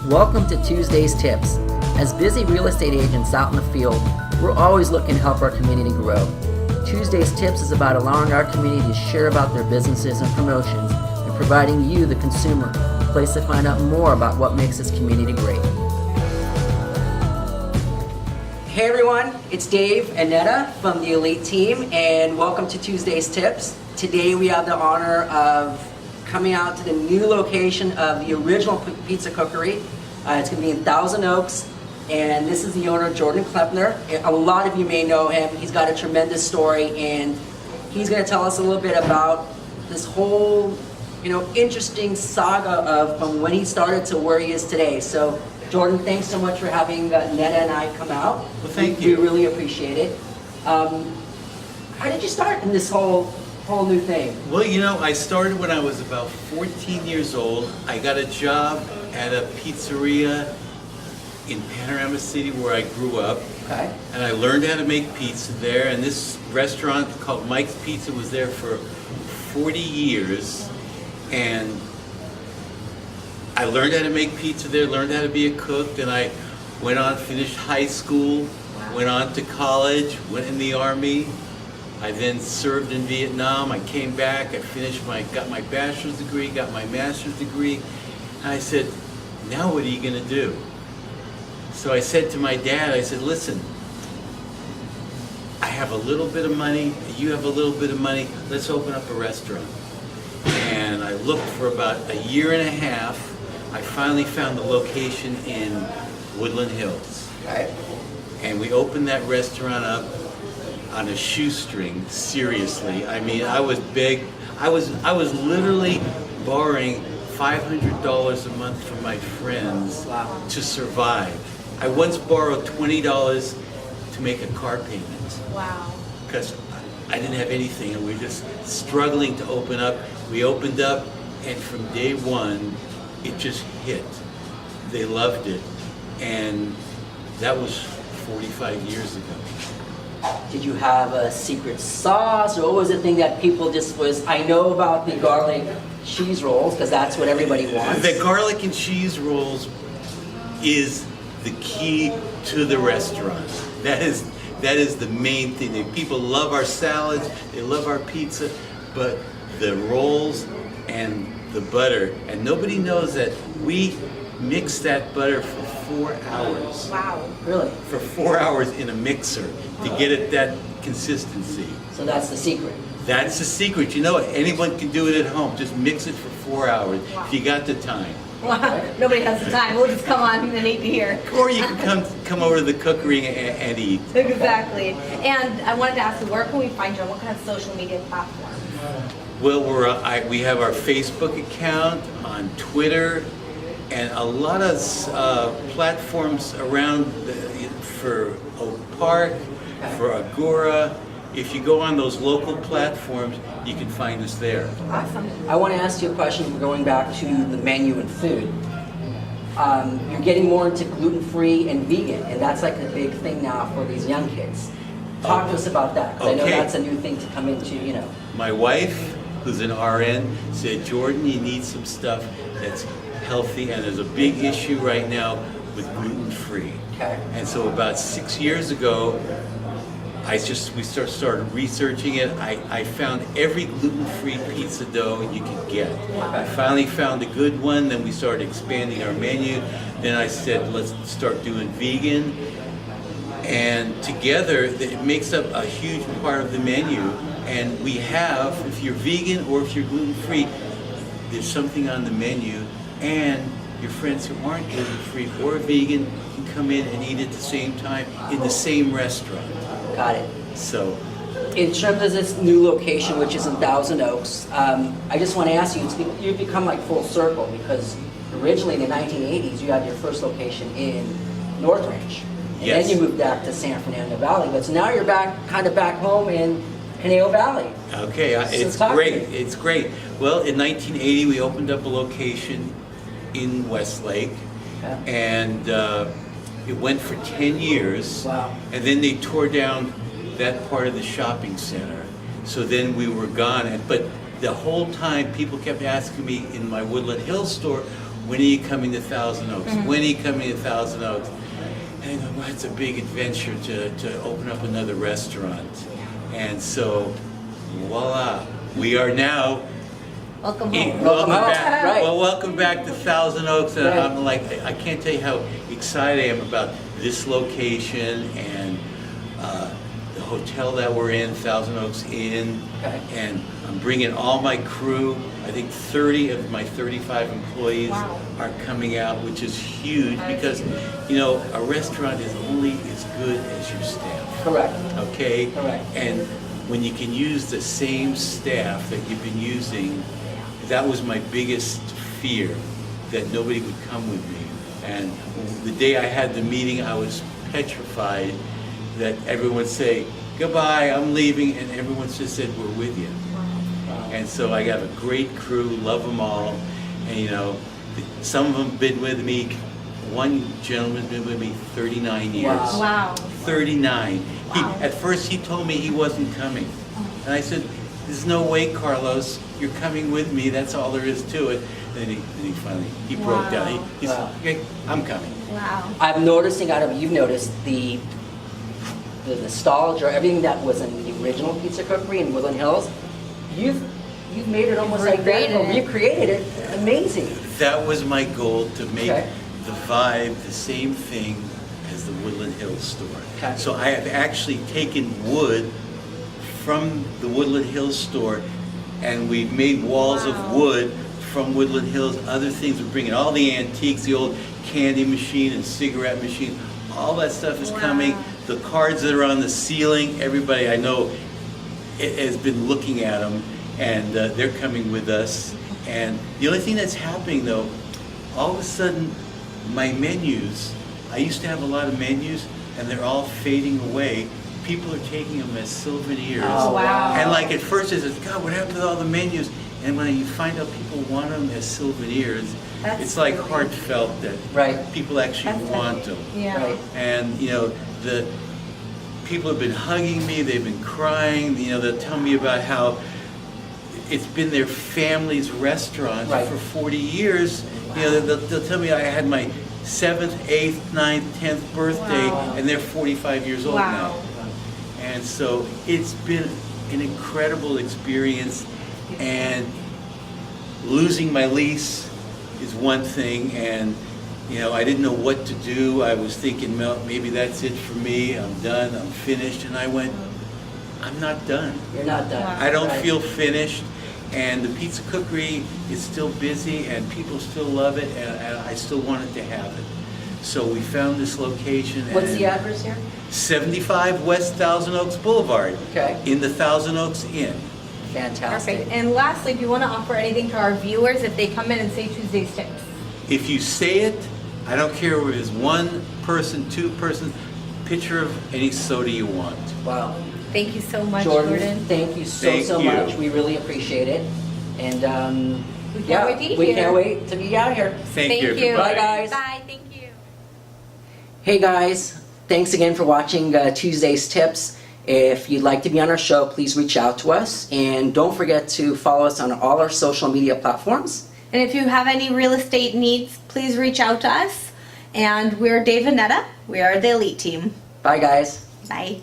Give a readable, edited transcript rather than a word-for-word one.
Welcome to Tuesday's Tips. As busy real estate agents out in the field, we're always looking to help our community grow. Tuesday's Tips is about allowing our community to share about their businesses and promotions and providing you, the consumer, a place to find out more about what makes this community great. Hey everyone, it's Dave and Netta from the Elite team, and welcome to Tuesday's Tips. Today we have the honor of coming out to the new location of the original Pizza Cookery. It's going to be in Thousand Oaks, and this is the owner, Jordan Klempner. A lot of you may know him. He's got a tremendous story, and he's going to tell us a little bit about this whole, interesting saga of from when he started to where he is today. So, Jordan, thanks so much for having Netta and I come out. Well, thank you. We really appreciate it. How did you start in this whole new thing? Well, I started when I was about 14 years old. I got a job at a pizzeria in Panorama City where I grew up. Okay. And I learned how to make pizza there. And this restaurant called Mike's Pizza was there for 40 years. And I learned how to make pizza there, learned how to be a cook. Then I went on, finished high school, went on to college, went in the Army. I then served in Vietnam. I came back, got my bachelor's degree, got my master's degree. And I said, now what are you gonna do? So I said to my dad, I said, listen, I have a little bit of money, you have a little bit of money, let's open up a restaurant. And I looked for about a year and a half. I finally found the location in Woodland Hills. Okay. And we opened that restaurant up on a shoestring, seriously. I mean, I was big. I was literally borrowing $500 a month from my friends to survive. I once borrowed $20 to make a car payment. Wow. Because I didn't have anything and we were just struggling to open up. We opened up, and from day one, it just hit. They loved it. And that was 45 years ago. Did you have a secret sauce, or what was the thing that people I know about the garlic cheese rolls, because that's what everybody wants. The garlic and cheese rolls is the key to the restaurant. That is the main thing. People love our salads, they love our pizza, but the rolls and the butter, and nobody knows that we mix that butter for 4 hours. Wow. Really? For 4 hours in a mixer to get it that consistency. So that's the secret. That's the secret. Anyone can do it at home. Just mix it for 4 hours if you got the time. Wow. Nobody has the time. We'll just come on and eat here. Or you can come over to the cookery and eat. Exactly. And I wanted to ask you, where can we find you on what kind of social media platforms? Well, we have our Facebook account, on Twitter, and a lot of platforms around for Oak Park, for Agora. If you go on those local platforms, you can find us there. Awesome. I want to ask you a question going back to the menu and food. You're getting more into gluten-free and vegan, and that's like a big thing now for these young kids. Talk to us about that, because I know that's a new thing to come into, My wife, who's an RN, said, Jordan, you need some stuff that's healthy, and there's a big issue right now with gluten-free. Okay. And so about 6 years ago, we started researching it. I found every gluten-free pizza dough you could get. I finally found a good one, then we started expanding our menu. Then I said, let's start doing vegan. And together, it makes up a huge part of the menu. And we have, if you're vegan or if you're gluten-free, there's something on the menu. And your friends who aren't gluten-free or vegan can come in and eat at the same time in the same restaurant. Got it. So, in terms of this new location, which is in Thousand Oaks, I just want to ask you, you've become like full circle, because originally in the 1980s, you had your first location in North Ranch. And yes. Then you moved back to San Fernando Valley, but so now you're kind of back home in Conejo Valley. Okay, it's great. It's great. Well, in 1980, we opened up a location in Westlake, and it went for 10 years. Wow. And then they tore down that part of the shopping center. So then we were gone. But the whole time, people kept asking me in my Woodland Hills store, when are you coming to Thousand Oaks? When are you coming to Thousand Oaks? And I go, well, it's a big adventure to open up another restaurant. And so, voila, we are now. Welcome Welcome home. Welcome home. back. Right. Well, welcome back to Thousand Oaks. And Right. I'm like, I can't tell you how excited I am about this location and the hotel that we're in, Thousand Oaks Inn. Okay. And I'm bringing all my crew. I think 30 of my 35 employees Wow. are coming out, which is huge That is because, huge. you know, a restaurant is only as good as your staff. Correct. Okay? Correct. And when you can use the same staff that you've been using, that was my biggest fear, that nobody would come with me. And the day I had the meeting, I was petrified that everyone would say, goodbye, I'm leaving, and everyone just said, we're with you. And so I got a great crew, love them all, and you know, some of them been with me. One gentleman's been with me 39 years. Wow. Wow. 39. Wow. At first he told me he wasn't coming. And I said, there's no way, Carlos, you're coming with me, that's all there is to it. And then he finally, broke Wow. down. He said, Wow. okay, I'm coming. Wow. I'm noticing, I don't know if you've noticed, the nostalgia, everything that was in the original Pizza Cookery in Woodland Hills, you've made it almost like that, or recreated it. Amazing. That was my goal, to make Okay. the vibe the same thing as the Woodland Hills store. Okay. So I have actually taken wood from the Woodland Hills store, and we've made walls Wow. of wood from Woodland Hills, other things. We're bringing all the antiques, the old candy machine and cigarette machine, all that stuff is Wow. coming. The cards that are on the ceiling, everybody I know has been looking at them, and they're coming with us. And the only thing that's happening though, all of a sudden, my menus, I used to have a lot of menus, and they're all fading away. People are taking them as souvenirs. Oh, wow. And like at first it says, God, what happened to all the menus? And when you find out people want them as souvenirs, That's it's like really- heartfelt that Right. people actually That's want lovely. them. Yeah. Right. And you know, the people have been hugging me, they've been crying, you know, they'll tell me about how it's been their family's restaurant Right. for 40 years. You know, they'll tell me I had my 7th, 8th, 9th, 10th birthday, Wow. and they're 45 years old Wow. now. And so it's been an incredible experience, and losing my lease is one thing, and you know, I didn't know what to do. I was thinking, well, maybe that's it for me, I'm done, I'm finished, and I went, I'm not done. You're not done. Wow. I don't Right. feel finished, and the Pizza Cookery is still busy, and people still love it, and I still wanted to have it. So we found this location. What's and the address here? 75 West Thousand Oaks Boulevard. Okay. In the Thousand Oaks Inn. Fantastic. Perfect. And lastly, if you want to offer anything to our viewers, if they come in and say Tuesday's tips. If you say it, I don't care if it's one person, two person, picture of any soda you want. Wow. Thank you so much, Jordan, Jordan. thank you so Thank you. much. We really appreciate it. And We can't wait to eat we here. can't wait to be out here. Thank you. you. Bye, guys. Bye. Thank you. Hey guys, thanks again for watching Tuesday's Tips. If you'd like to be on our show, please reach out to us. And don't forget to follow us on all our social media platforms. And if you have any real estate needs, please reach out to us. And we're Dave and Netta. We are the Elite Team. Bye guys. Bye.